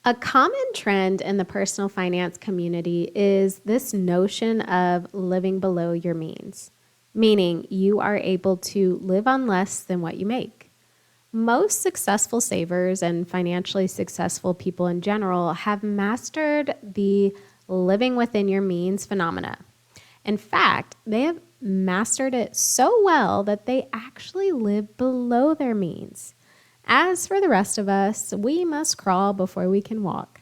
A common trend in the personal finance community is this notion of living below your means, meaning you are able to live on less than what you make. Most successful savers and financially successful people in general have mastered the living within your means phenomena. In fact, they have mastered it so well that they actually live below their means. As for the rest of us, we must crawl before we can walk.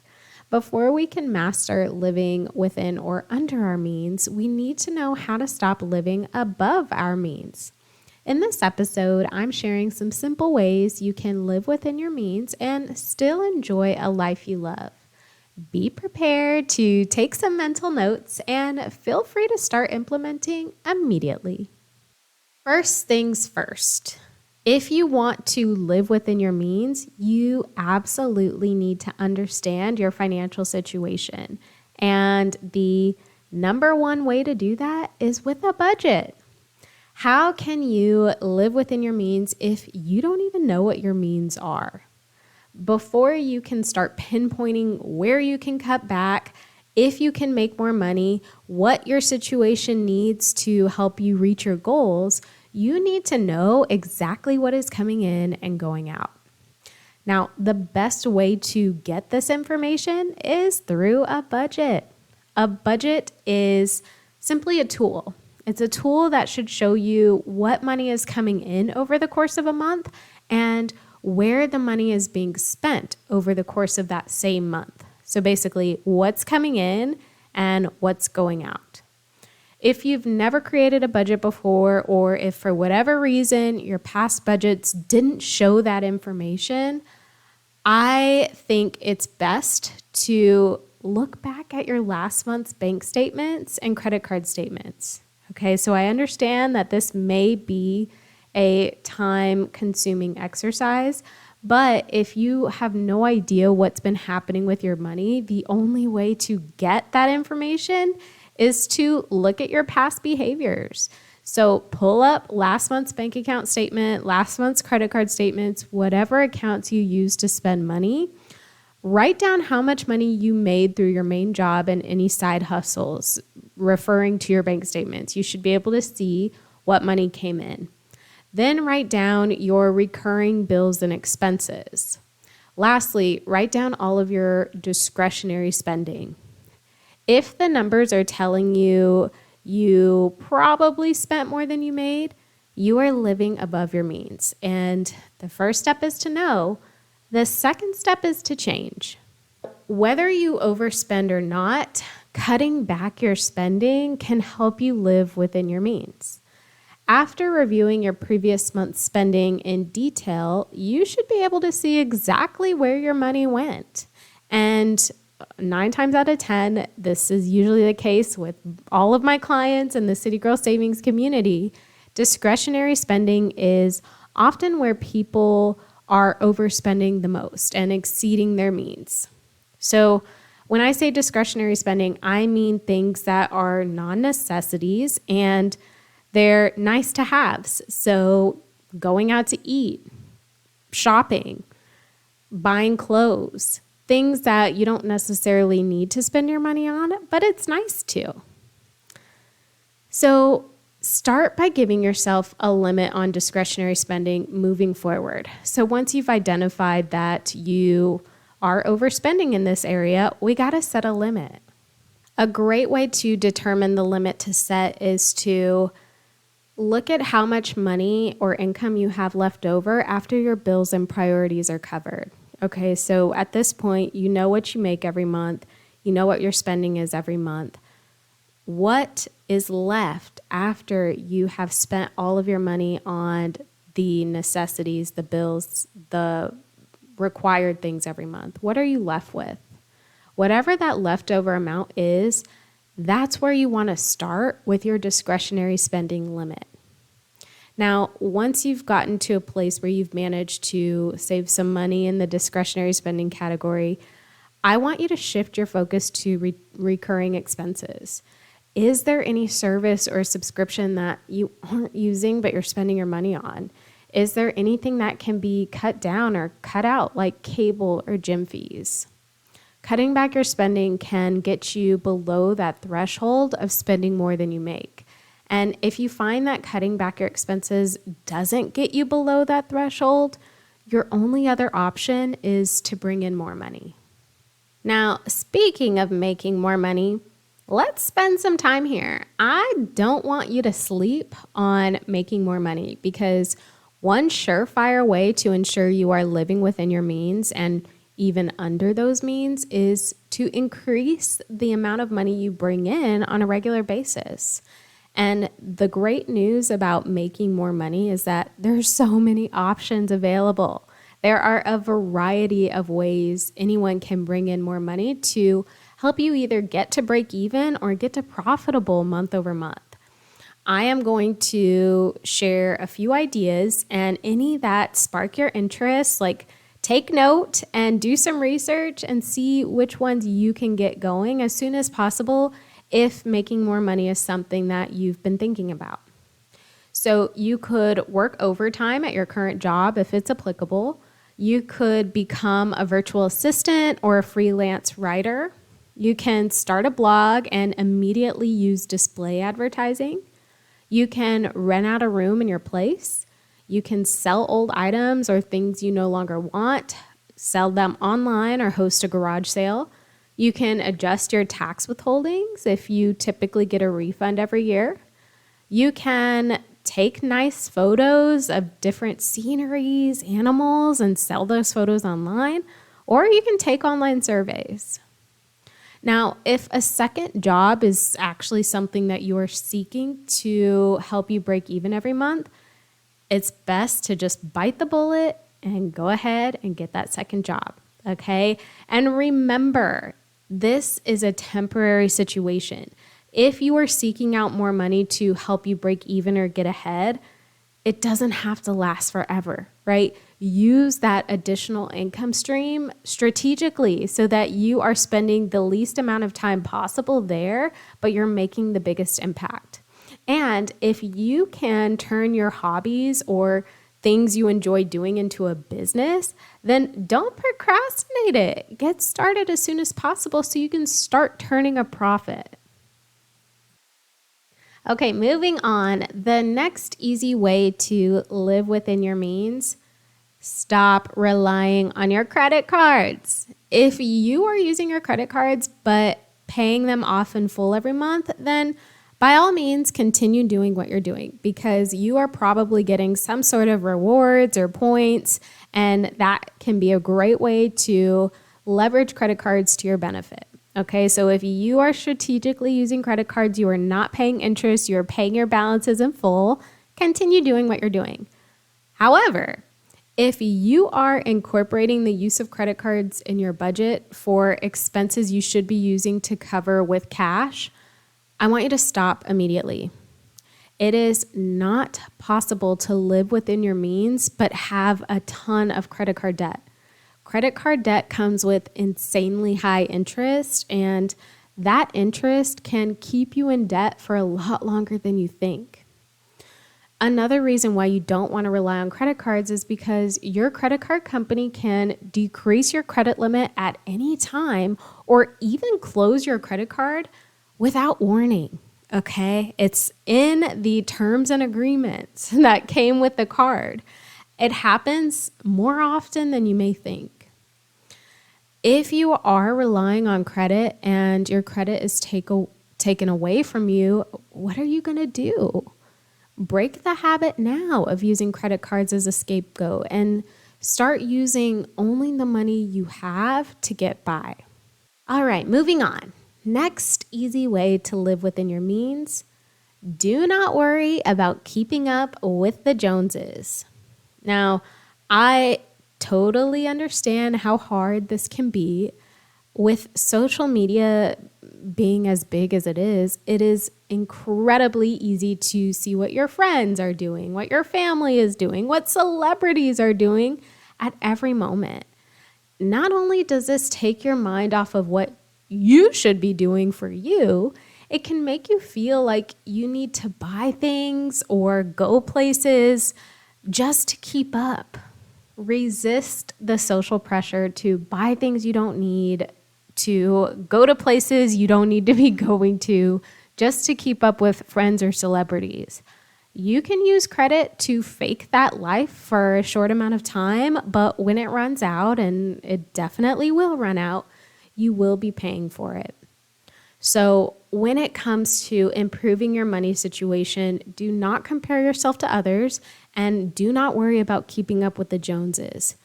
Before we can master living within or under our means, we need to know how to stop living above our means. In this episode, I'm sharing some simple ways you can live within your means and still enjoy a life you love. Be prepared to take some mental notes and feel free to start implementing immediately. First things first. If you want to live within your means, you absolutely need to understand your financial situation. And the number one way to do that is with a budget. How can you live within your means if you don't even know what your means are? Before you can start pinpointing where you can cut back, if you can make more money, what your situation needs to help you reach your goals, you need to know exactly what is coming in and going out. Now, the best way to get this information is through a budget. A budget is simply a tool. It's a tool that should show you what money is coming in over the course of a month and where the money is being spent over the course of that same month. So basically, what's coming in and what's going out. If you've never created a budget before, or if for whatever reason your past budgets didn't show that information, I think it's best to look back at your last month's bank statements and credit card statements. Okay, so I understand that this may be a time-consuming exercise, but if you have no idea what's been happening with your money, the only way to get that information is to look at your past behaviors. So pull up last month's bank account statement, last month's credit card statements, whatever accounts you use to spend money. Write down how much money you made through your main job and any side hustles referring to your bank statements. You should be able to see what money came in. Then write down your recurring bills and expenses. Lastly, write down all of your discretionary spending. If the numbers are telling you you probably spent more than you made, you are living above your means. And the first step is to know. The second step is to change. Whether you overspend or not, cutting back your spending can help you live within your means. After reviewing your previous month's spending in detail, you should be able to see exactly where your money went. And 9 times out of 10, this is usually the case with all of my clients in the City Girl Savings community. Discretionary spending is often where people are overspending the most and exceeding their means. So when I say discretionary spending, I mean things that are non-necessities and they're nice to haves. So going out to eat, shopping, buying clothes, things that you don't necessarily need to spend your money on, but it's nice to. So start by giving yourself a limit on discretionary spending moving forward. So once you've identified that you are overspending in this area, we got to set a limit. A great way to determine the limit to set is to look at how much money or income you have left over after your bills and priorities are covered. Okay, so at this point, you know what you make every month. You know what your spending is every month. What is left after you have spent all of your money on the necessities, the bills, the required things every month? What are you left with? Whatever that leftover amount is, that's where you want to start with your discretionary spending limit. Now, once you've gotten to a place where you've managed to save some money in the discretionary spending category, I want you to shift your focus to recurring expenses. Is there any service or subscription that you aren't using but you're spending your money on? Is there anything that can be cut down or cut out, like cable or gym fees? Cutting back your spending can get you below that threshold of spending more than you make. And if you find that cutting back your expenses doesn't get you below that threshold, your only other option is to bring in more money. Now, speaking of making more money, let's spend some time here. I don't want you to sleep on making more money, because one surefire way to ensure you are living within your means and even under those means is to increase the amount of money you bring in on a regular basis. And the great news about making more money is that there's so many options available. There are a variety of ways anyone can bring in more money to help you either get to break even or get to profitable month over month. I am going to share a few ideas, and any that spark your interest, like take note and do some research and see which ones you can get going as soon as possible if making more money is something that you've been thinking about. So you could work overtime at your current job if it's applicable. You could become a virtual assistant or a freelance writer. You can start a blog and immediately use display advertising. You can rent out a room in your place. You can sell old items or things you no longer want, sell them online, or host a garage sale. You can adjust your tax withholdings if you typically get a refund every year. You can take nice photos of different sceneries, animals, and sell those photos online, or you can take online surveys. Now, if a second job is actually something that you are seeking to help you break even every month, it's best to just bite the bullet and go ahead and get that second job, okay? And remember, this is a temporary situation. If you are seeking out more money to help you break even or get ahead, it doesn't have to last forever, right? Use that additional income stream strategically so that you are spending the least amount of time possible there, but you're making the biggest impact. And if you can turn your hobbies or things you enjoy doing into a business, then don't procrastinate it. Get started as soon as possible so you can start turning a profit. Okay, moving on. The next easy way to live within your means: stop relying on your credit cards. If you are using your credit cards but paying them off in full every month, then by all means continue doing what you're doing, because you are probably getting some sort of rewards or points, and that can be a great way to leverage credit cards to your benefit. Okay, so if you are strategically using credit cards, you are not paying interest, you're paying your balances in full, continue doing what you're doing. However, if you are incorporating the use of credit cards in your budget for expenses you should be using to cover with cash, I want you to stop immediately. It is not possible to live within your means but have a ton of credit card debt. Credit card debt comes with insanely high interest, and that interest can keep you in debt for a lot longer than you think. Another reason why you don't want to rely on credit cards is because your credit card company can decrease your credit limit at any time or even close your credit card without warning. Okay, it's in the terms and agreements that came with the card. It happens more often than you may think. If you are relying on credit and your credit is taken away from you, what are you going to do? Break the habit now of using credit cards as a scapegoat and start using only the money you have to get by. All right, moving on. Next easy way to live within your means: do not worry about keeping up with the Joneses. Now, I totally understand how hard this can be. With social media being as big as it is incredibly easy to see what your friends are doing, what your family is doing, what celebrities are doing at every moment. Not only does this take your mind off of what you should be doing for you, it can make you feel like you need to buy things or go places just to keep up. Resist the social pressure to buy things you don't need, to go to places you don't need to be going to just to keep up with friends or celebrities. You can use credit to fake that life for a short amount of time, but when it runs out, and it definitely will run out, you will be paying for it. So when it comes to improving your money situation, do not compare yourself to others and do not worry about keeping up with the Joneses.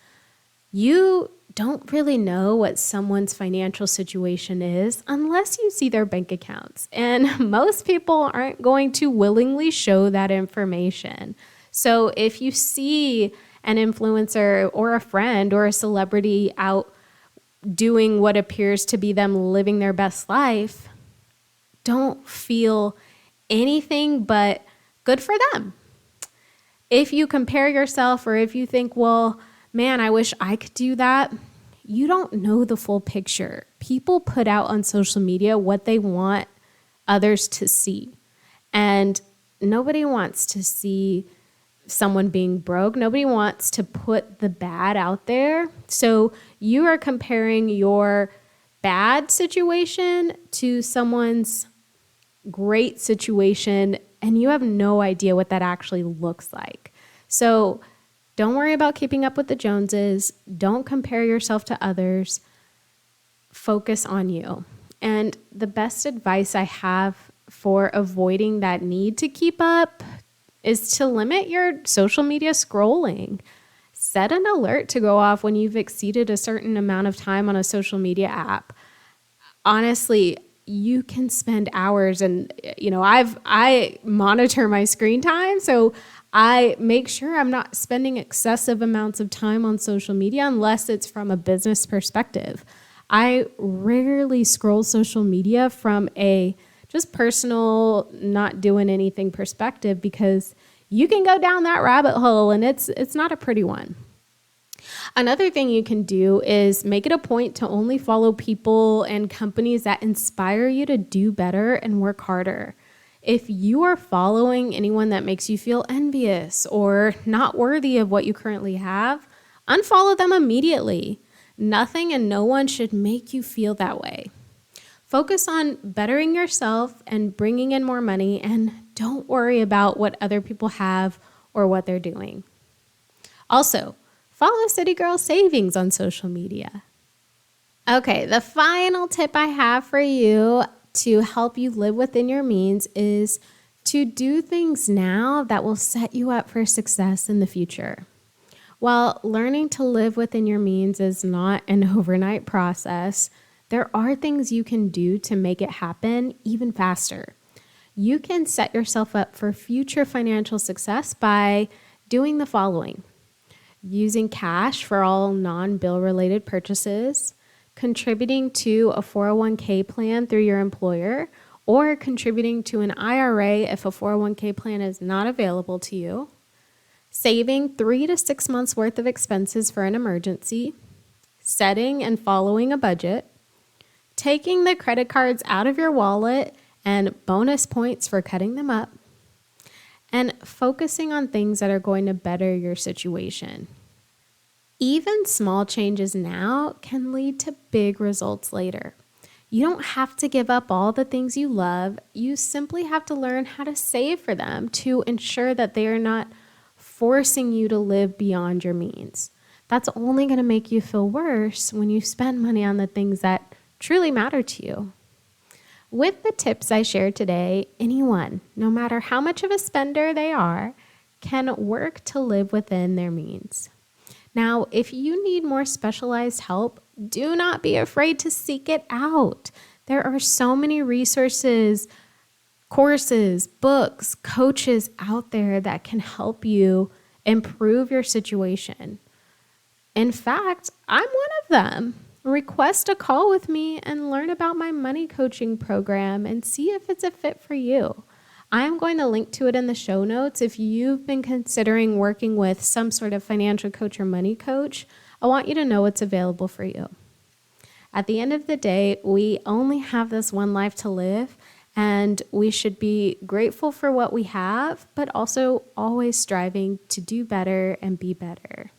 You don't really know what someone's financial situation is unless you see their bank accounts. And most people aren't going to willingly show that information. So if you see an influencer or a friend or a celebrity out doing what appears to be them living their best life, don't feel anything but good for them. If you compare yourself or if you think, well, man, I wish I could do that, you don't know the full picture. People put out on social media what they want others to see. And nobody wants to see someone being broke. Nobody wants to put the bad out there. So you are comparing your bad situation to someone's great situation, and you have no idea what that actually looks like. So don't worry about keeping up with the Joneses. Don't compare yourself to others. Focus on you. And the best advice I have for avoiding that need to keep up is to limit your social media scrolling. Set an alert to go off when you've exceeded a certain amount of time on a social media app. Honestly, you can spend hours, and I monitor my screen time, so I make sure I'm not spending excessive amounts of time on social media unless it's from a business perspective. I rarely scroll social media from a just personal, not doing anything perspective, because you can go down that rabbit hole and it's not a pretty one. Another thing you can do is make it a point to only follow people and companies that inspire you to do better and work harder. If you are following anyone that makes you feel envious or not worthy of what you currently have, unfollow them immediately. Nothing and no one should make you feel that way. Focus on bettering yourself and bringing in more money, and don't worry about what other people have or what they're doing. Also, follow City Girl Savings on social media. Okay, the final tip I have for you to help you live within your means is to do things now that will set you up for success in the future. While learning to live within your means is not an overnight process, there are things you can do to make it happen even faster. You can set yourself up for future financial success by doing the following: using cash for all non-bill related purchases, contributing to a 401k plan through your employer, or contributing to an IRA if a 401k plan is not available to you, saving 3 to 6 months worth of expenses for an emergency, setting and following a budget, taking the credit cards out of your wallet and bonus points for cutting them up, and focusing on things that are going to better your situation. Even small changes now can lead to big results later. You don't have to give up all the things you love. You simply have to learn how to save for them to ensure that they are not forcing you to live beyond your means. That's only going to make you feel worse when you spend money on the things that truly matter to you. With the tips I shared today, anyone, no matter how much of a spender they are, can work to live within their means. Now, if you need more specialized help, do not be afraid to seek it out. There are so many resources, courses, books, coaches out there that can help you improve your situation. In fact, I'm one of them. Request a call with me and learn about my money coaching program and see if it's a fit for you. I'm going to link to it in the show notes. If you've been considering working with some sort of financial coach or money coach, I want you to know it's available for you. At the end of the day, we only have this one life to live, and we should be grateful for what we have, but also always striving to do better and be better.